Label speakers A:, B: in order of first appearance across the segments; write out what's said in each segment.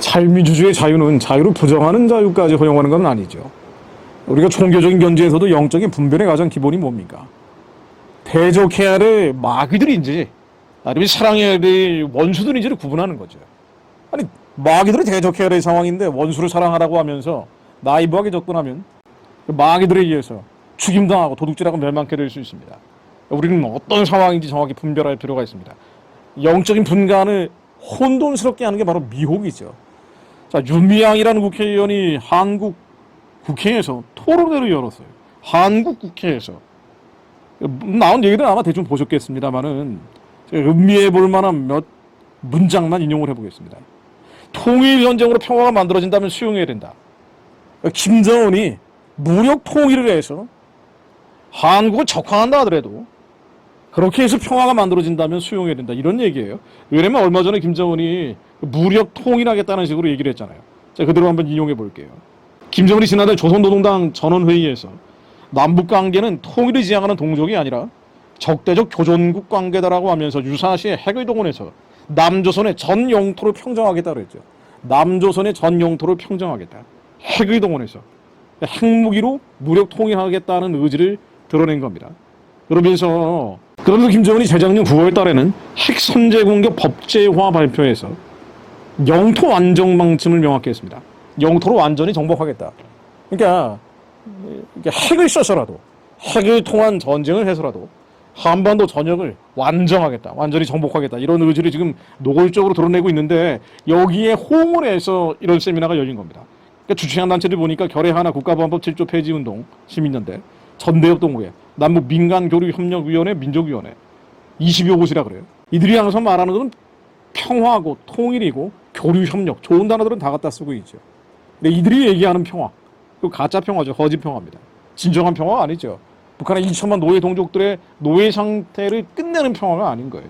A: 자유민주주의의 자유는 자유를 부정하는 자유까지 허용하는 건 아니죠. 우리가 종교적인 견지에서도 영적인 분별의 가장 기본이 뭡니까? 대적해야 될 마귀들인지 아니면 사랑해야 될 원수들인지를 구분하는 거죠. 아니, 마귀들을 대적해야 될 상황인데 원수를 사랑하라고 하면서 나이브하게 접근하면 마귀들에 의해서 죽임당하고 도둑질하고 멸망케 될 수 있습니다. 우리는 어떤 상황인지 정확히 분별할 필요가 있습니다. 영적인 분간을 혼돈스럽게 하는 게 바로 미혹이죠. 자, 윤미향이라는 국회의원이 한국 국회에서 토론회를 열었어요. 한국 국회에서. 나온 얘기는 아마 대충 보셨겠습니다만은 음미해 볼 만한 몇 문장만 인용을 해보겠습니다. 통일전쟁으로 평화가 만들어진다면 수용해야 된다. 김정은이 무력 통일을 해서 한국을 적화한다 하더라도 그렇게 해서 평화가 만들어진다면 수용해야 된다. 이런 얘기예요. 왜냐면 얼마 전에 김정은이 무력 통일하겠다는 식으로 얘기를 했잖아요. 자, 그대로 한번 인용해 볼게요. 김정은이 지난달 조선노동당 전원회의에서 남북관계는 통일을 지향하는 동족이 아니라 적대적 교전국 관계다라고 하면서 유사시에 핵을 동원해서 남조선의 전 영토를 평정하겠다고 그랬죠. 남조선의 전 영토를 평정하겠다. 핵을 동원해서 핵무기로 무력 통일하겠다는 의지를 드러낸 겁니다. 그러면서 김정은이 재작년 9월 달에는 핵 선제 공격 법제화 발표에서 영토 완정 방침을 명확히 했습니다. 영토를 완전히 정복하겠다. 그러니까 핵을 써서라도 핵을 통한 전쟁을 해서라도 한반도 전역을 완정하겠다. 완전히 정복하겠다. 이런 의지를 지금 노골적으로 드러내고 있는데 여기에 호응을 해서 이런 세미나가 열린 겁니다. 그러니까 주최한 단체들 보니까 결의하나 국가보안법 7조 폐지운동 시민연대 전대협 동호회 남북민간교류협력위원회 민족위원회 20여 곳이라 그래요. 이들이 항상 말하는 것은 평화고 통일이고 교류협력 좋은 단어들은 다 갖다 쓰고 있죠. 근데 이들이 얘기하는 평화 그 가짜 평화죠. 거짓 평화입니다. 진정한 평화가 아니죠. 북한의 2천만 노예 동족들의 노예 상태를 끝내는 평화가 아닌 거예요.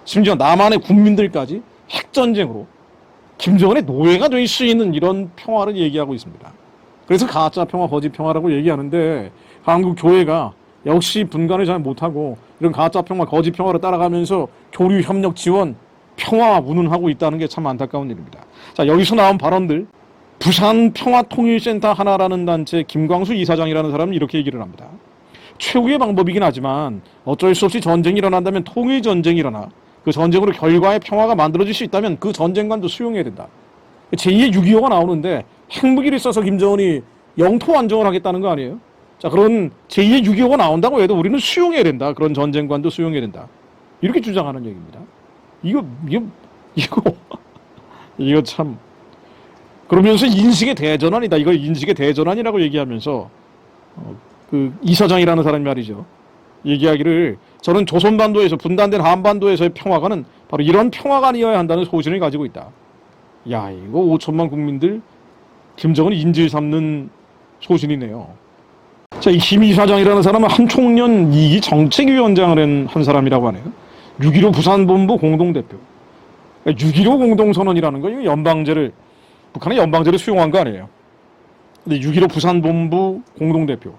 A: 심지어 남한의 국민들까지 핵전쟁으로 김정은의 노예가 될 수 있는 이런 평화를 얘기하고 있습니다. 그래서 가짜 평화, 거짓 평화라고 얘기하는데 한국 교회가 역시 분간을 잘 못하고 이런 가짜 평화, 거짓 평화를 따라가면서 교류, 협력, 지원, 평화 운운하고 있다는 게 참 안타까운 일입니다. 자, 여기서 나온 발언들 부산 평화통일센터 하나라는 단체 김광수 이사장이라는 사람은 이렇게 얘기를 합니다. 최후의 방법이긴 하지만 어쩔 수 없이 전쟁이 일어난다면 통일전쟁이 일어나 그 전쟁으로 결과의 평화가 만들어질 수 있다면 그 전쟁관도 수용해야 된다. 제2의 6.25가 나오는데 핵무기를 써서 김정은이 영토 안정을 하겠다는 거 아니에요? 자, 그런 제2의 6.25가 나온다고 해도 우리는 수용해야 된다. 그런 전쟁관도 수용해야 된다. 이렇게 주장하는 얘기입니다. 이거 참. 그러면서 인식의 대전환이다. 이걸 인식의 대전환이라고 얘기하면서 그 이사장이라는 사람이 말이죠. 얘기하기를 저는 조선반도에서 분단된 한반도에서의 평화가는 바로 이런 평화가 아니어야 한다는 소신을 가지고 있다. 야, 이거 5천만 국민들 김정은 인질 삼는 소신이네요. 자, 이 김 이사장이라는 사람은 한총련 2기 정책위원장을 한 사람이라고 하네요. 6.15 부산본부 공동대표. 6.15 공동선언이라는 거, 이거 연방제를, 북한의 연방제를 수용한 거 아니에요. 근데 6.15 부산본부 공동대표.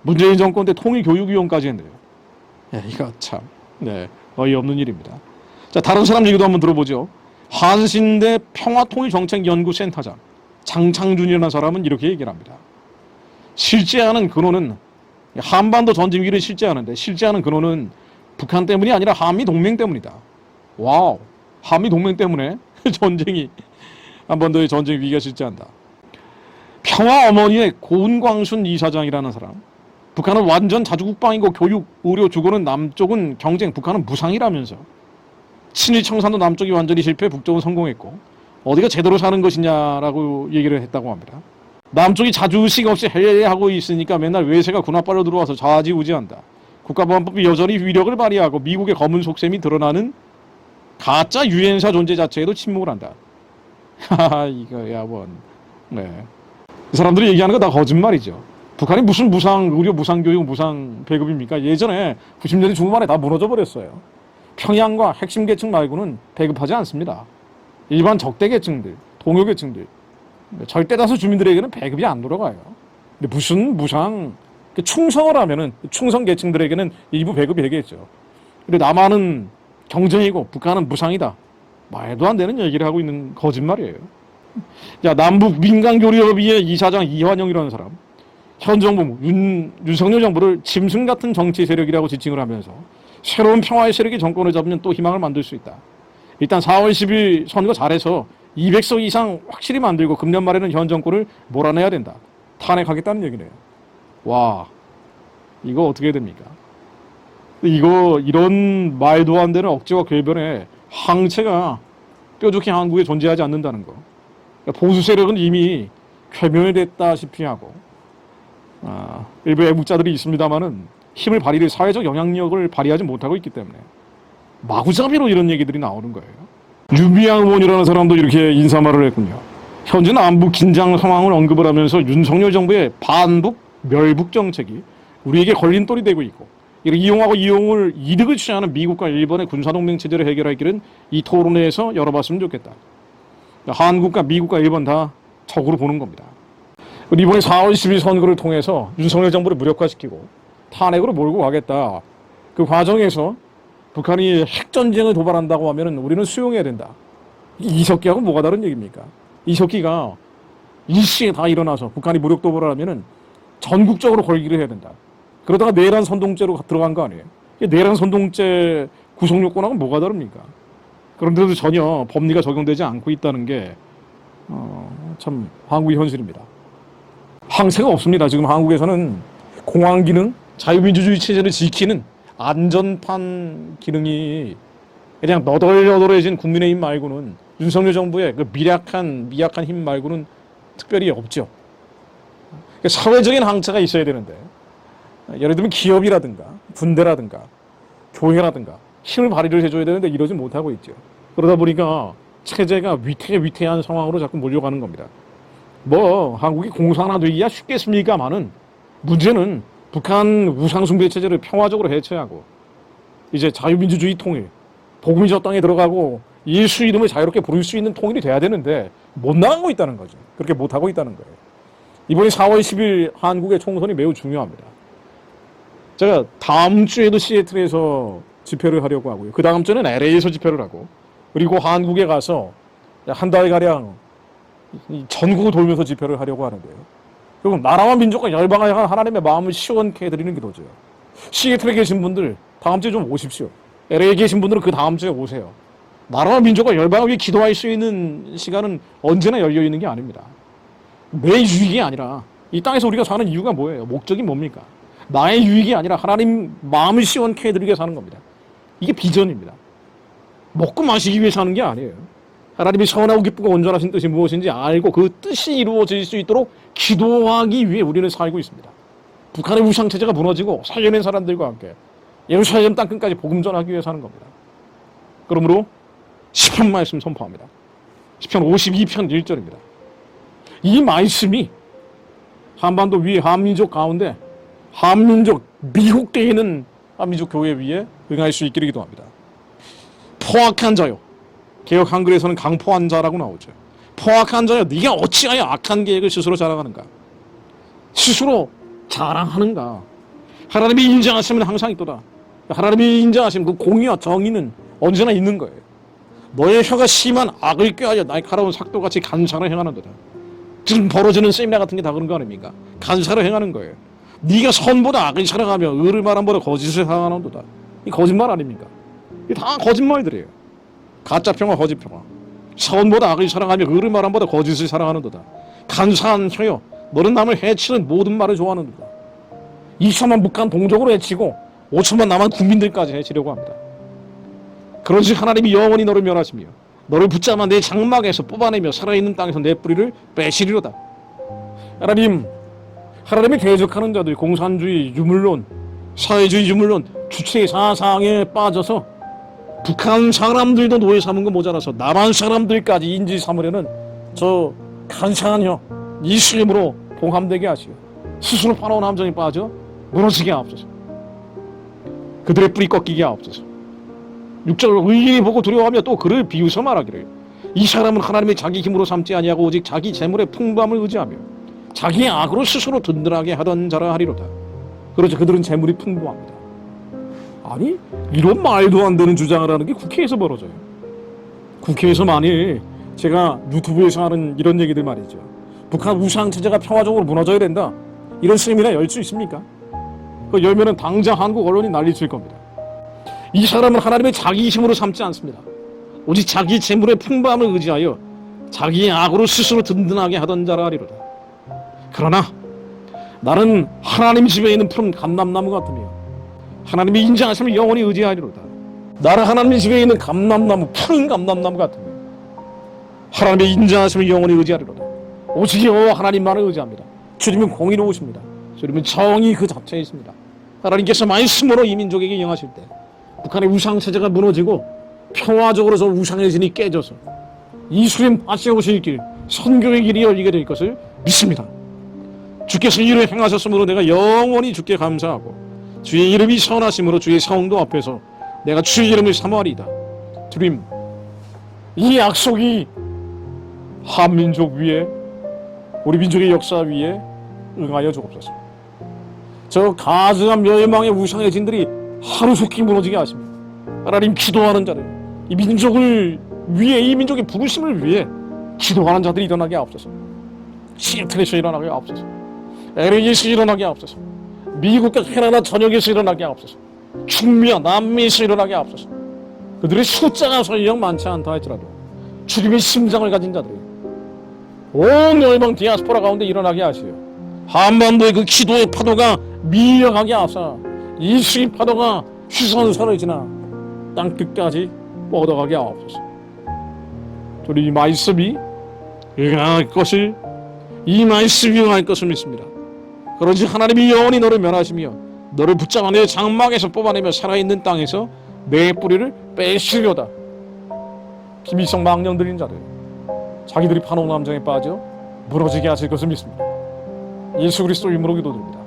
A: 문재인 정권 때 통일교육위원까지 했네요. 야, 이거 참, 네, 어이없는 일입니다. 자, 다른 사람 얘기도 한번 들어보죠. 한신대 평화통일정책연구센터장 장창준이라는 사람은 이렇게 얘기를 합니다. 실제하는 근원은 한반도 전쟁 위기를 실제하는데 실제하는 근원은 북한 때문이 아니라 한미 동맹 때문이다. 와우, 한미 동맹 때문에 전쟁이 한반도의 전쟁 위기가 실제한다. 평화 어머니의 고은광순 이사장이라는 사람. 북한은 완전 자주국방이고 교육, 의료, 주거는 남쪽은 경쟁, 북한은 무상이라면서 친일 청산도 남쪽이 완전히 실패, 북쪽은 성공했고 어디가 제대로 사는 것이냐라고 얘기를 했다고 합니다. 남쪽이 자주식 없이 해외하고 있으니까 맨날 외세가 군합발로 들어와서 좌지우지한다. 국가보안법이 여전히 위력을 발휘하고 미국의 검은 속셈이 드러나는 가짜 유엔사 존재 자체에도 침묵을 한다. 하하, 이거야 원. 네. 이 사람들이 얘기하는 거 다 거짓말이죠. 북한이 무슨 무상 의료, 무상 교육, 무상 배급입니까? 예전에 90년대 중반에 다 무너져 버렸어요. 평양과 핵심 계층 말고는 배급하지 않습니다. 일반 적대 계층들, 동요 계층들, 절대 다수 주민들에게는 배급이 안 돌아가요. 근데 무슨 무상 충성을 하면은 충성 계층들에게는 일부 배급이 되겠죠. 근데 남한은 경쟁이고 북한은 무상이다. 말도 안 되는 얘기를 하고 있는 거짓말이에요. 야, 남북 민간교류협의회 이사장 이완영이라는 사람, 현 정부 윤석열 정부를 짐승 같은 정치 세력이라고 지칭을 하면서 새로운 평화의 세력이 정권을 잡으면 또 희망을 만들 수 있다. 일단 4월 10일 선거 잘해서 200석 이상 확실히 만들고 금년 말에는 현 정권을 몰아내야 된다. 탄핵하겠다는 얘기네요. 와, 이거 어떻게 해야 됩니까? 이런 말도 안 되는 억지와 궤변에 항체가 뾰족히 한국에 존재하지 않는다는 거. 보수 세력은 이미 괴멸됐다시피 하고, 일부 애국자들이 있습니다만은 힘을 발휘할 사회적 영향력을 발휘하지 못하고 있기 때문에 마구잡이로 이런 얘기들이 나오는 거예요. 유미양 의원이라는 사람도 이렇게 인사말을 했군요. 현재 남북 긴장 상황을 언급을 하면서 윤석열 정부의 반북 멸북 정책이 우리에게 걸림돌이 되고 있고, 이를 이용하고 이득을 취하는 미국과 일본의 군사동맹 체제를 해결할 길은 이 토론회에서 열어봤으면 좋겠다. 한국과 미국과 일본 다 적으로 보는 겁니다. 이번에 4월 10일 선거를 통해서 윤석열 정부를 무력화시키고 탄핵으로 몰고 가겠다. 그 과정에서 북한이 핵전쟁을 도발한다고 하면 우리는 수용해야 된다. 이석기하고 뭐가 다른 얘기입니까? 이석기가 일시에 다 일어나서 북한이 무력 도발을 하면 전국적으로 걸기를 해야 된다. 그러다가 내란 선동죄로 들어간 거 아니에요? 내란 선동죄 구속 요건하고 뭐가 다릅니까? 그런데도 전혀 법리가 적용되지 않고 있다는 게 참 한국의 현실입니다. 항세가 없습니다. 지금 한국에서는 공안 기능, 자유민주주의 체제를 지키는 안전판 기능이 그냥 너덜너덜해진 국민의힘 말고는, 윤석열 정부의 그 미약한 힘 말고는 특별히 없죠. 사회적인 항체가 있어야 되는데, 예를 들면 기업이라든가 군대라든가 교회라든가 힘을 발휘를 해줘야 되는데 이러지 못하고 있죠. 그러다 보니까 체제가 위태한 상황으로 자꾸 몰려가는 겁니다. 한국이 공산화되기야 쉽겠습니까마는, 문제는 북한 우상숭배 체제를 평화적으로 해체하고 이제 자유민주주의 통일, 복음이 저 땅에 들어가고 예수 이름을 자유롭게 부를 수 있는 통일이 돼야 되는데 못 나가고 있다는 거죠. 그렇게 못하고 있다는 거예요. 이번에 4월 10일 한국의 총선이 매우 중요합니다. 제가 다음 주에도 시애틀에서 집회를 하려고 하고요. 그 다음 주에는 LA에서 집회를 하고, 그리고 한국에 가서 한 달가량 전국을 돌면서 집회를 하려고 하는데요. 그리고 나라와 민족과 열방을 향한 하나님의 마음을 시원케 해드리는 기도죠. 시애틀에 계신 분들 다음 주에 좀 오십시오. LA에 계신 분들은 그 다음 주에 오세요. 나라와 민족과 열방을 위해 기도할 수 있는 시간은 언제나 열려 있는 게 아닙니다. 내 유익이 아니라 이 땅에서 우리가 사는 이유가 뭐예요? 목적이 뭡니까? 나의 유익이 아니라 하나님 마음을 시원케 해드리기 위해 사는 겁니다. 이게 비전입니다. 먹고 마시기 위해 사는 게 아니에요. 하나님이 선하고 기쁘고 온전하신 뜻이 무엇인지 알고 그 뜻이 이루어질 수 있도록 기도하기 위해 우리는 살고 있습니다. 북한의 우상체제가 무너지고 살려낸 사람들과 함께 예루살렘 땅끝까지 복음 전하기 위해 사는 겁니다. 그러므로 시편 말씀 선포합니다. 시편 52편 1절입니다. 이 말씀이 한반도 위에 한민족 가운데 한민족 미혹되어 있는 한민족 교회 위에 응할 수 있기를 기도합니다. 포악한 자요, 개역 한글에서는 강포한 자라고 나오죠. 포악한 자요, 네가 어찌하여 악한 계획을 스스로 자랑하는가? 스스로 자랑하는가? 하나님이 인정하시면 항상 있도다. 하나님이 인정하시면 그 공의와 정의는 언제나 있는 거예요. 너의 혀가 심한 악을 꾀하여 날카로운 삭도같이 간사를 행하는도다. 지금 벌어지는 세미나 같은 게 다 그런 거 아닙니까? 간사를 행하는 거예요. 네가 선보다 악을 사랑하며 의를 말함보다 거짓을 사랑하는도다. 이 거짓말 아닙니까? 이게 다 거짓말들이에요. 가짜 평화, 거짓 평화. 선보다 악을 사랑하며 의를 말함보다 거짓을 사랑하는도다. 간사한 혀여, 너는 남을 해치는 모든 말을 좋아하는도다. 2천만 북한 동족으로 해치고 5천만 남한 국민들까지 해치려고 합니다. 그런즉 하나님이 영원히 너를 멸하시며 너를 붙잡아 내 장막에서 뽑아내며 살아있는 땅에서 내 뿌리를 빼시리로다. 하나님이 대적하는 자들, 공산주의 유물론, 사회주의 유물론, 주체 사상에 빠져서 북한 사람들도 노예 삼은 거 모자라서 남한 사람들까지 인지 삼으려는 저 간사한 혀 예수님으로 봉함되게 하시오. 스스로 파라온 함정에 빠져 무너지게 하옵소서. 그들의 뿌리 꺾이게 하옵소서. 6절 의인이 보고 두려워하며 또 그를 비웃어 말하기를 이 사람은 하나님의 자기 힘으로 삼지 아니하고 오직 자기 재물의 풍부함을 의지하며 자기의 악으로 스스로 든든하게 하던 자라 하리로다. 그렇죠. 그들은 재물이 풍부합니다. 아니 이런 말도 안 되는 주장을 하는 게 국회에서 벌어져요. 국회에서 만일 제가 유튜브에서 하는 이런 얘기들 말이죠. 북한 우상체제가 평화적으로 무너져야 된다. 이런 세미나 열 수 있습니까? 그 열면은 당장 한국 언론이 난리칠 겁니다. 이 사람은 하나님의 자기 힘으로 삼지 않습니다. 오직 자기 재물의 풍부함을 의지하여 자기의 악으로 스스로 든든하게 하던 자라 하리로다. 그러나 나는 하나님 집에 있는 푸른 감람나무 같으며 하나님의 인자하심을 영원히 의지하리로다. 나는 하나님 집에 있는 감람나무, 푸른 감람나무 같으며 하나님의 인자하심을 영원히 의지하리로다. 오직 여호와 하나님만을 의지합니다. 주님은 공의로우십니다. 주님은 정의 그 자체에 있습니다. 하나님께서 말씀으로 이 민족에게 영하실 때 북한의 우상체제가 무너지고 평화적으로 저 우상의 진이 깨져서 이스라엘 다시 오실 길, 선교의 길이 열리게 될 것을 믿습니다. 주께서 이를 행하셨으므로 내가 영원히 주께 감사하고 주의 이름이 선하심으로 주의 성도 앞에서 내가 주의 이름을 사모하리이다. 주님, 이 약속이 한민족 위에, 우리 민족의 역사 위에 응하여 주옵소서. 저 가증한 멸망의 우상의 진들이 하루속히 무너지게 하시며 하나님 기도하는 자들, 이 민족을 위해, 이 민족의 부르심을 위해 기도하는 자들이 일어나게 하옵소서. 시애틀에서 일어나게 하옵소서. LA에서 일어나게 하옵소서. 미국과 캐나다 전역에서 일어나게 하옵소서. 중미와 남미에서 일어나게 하옵소서. 그들의 숫자가 설령 많지 않다 할지라도 주님의 심장을 가진 자들이 온 열방 디아스포라 가운데 일어나게 하시오. 한반도의 그 기도의 파도가 밀려가게 하사 이수의 파도가 휘선선을 지나 땅끝까지 뻗어가게 하옵소서. 저는 이 말씀이 응할 것을, 이 말씀이 응할 것을 믿습니다. 그런지 하나님이 영원히 너를 면하시며 너를 붙잡아 내 장막에서 뽑아내며 살아있는 땅에서 내 뿌리를 빼시려다. 비밀성 망령 들인 자들, 자기들이 판옥남정에 빠져 무너지게 하실 것을 믿습니다. 예수 그리스도 이름으로 기도드립니다.